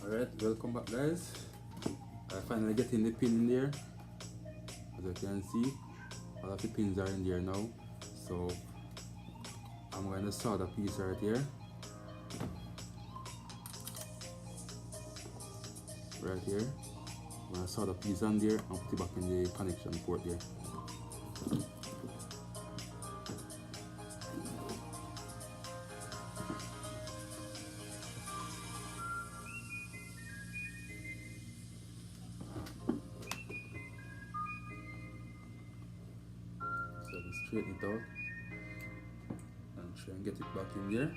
Alright, welcome back guys. I finally get in the pin in there. As you can see, all of the pins are in there now. So I'm going to solder the piece right here. Right here. I'm going to solder the piece on there and put it back in the connection port there. So we straighten it out and try and get it back in there.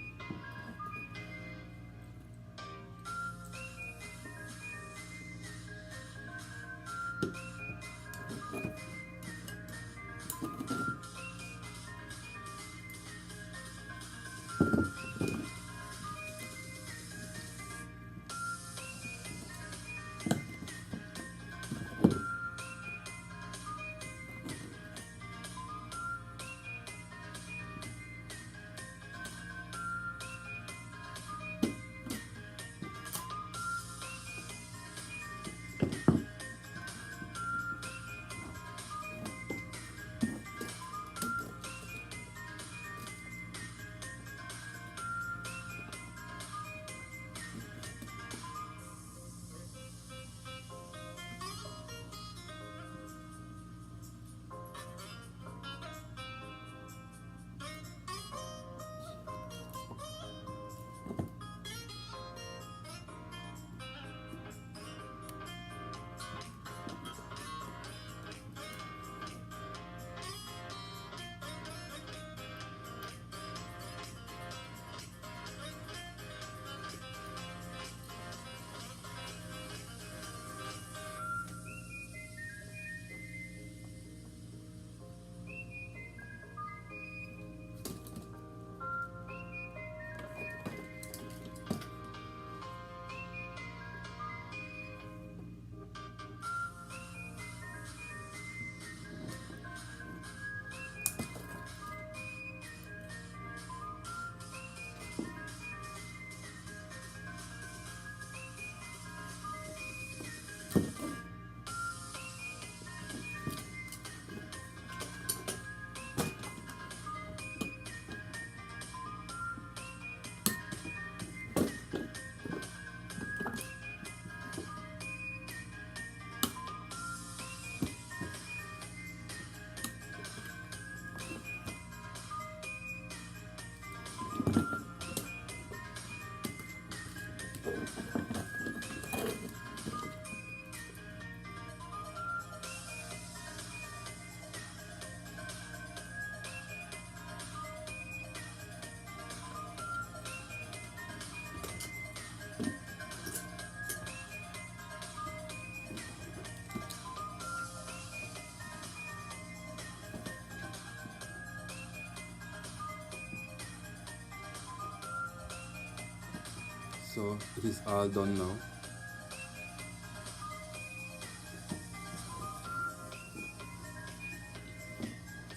So it is all done now.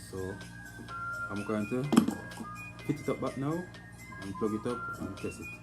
So I'm going to fit it up back now and plug it up and test it.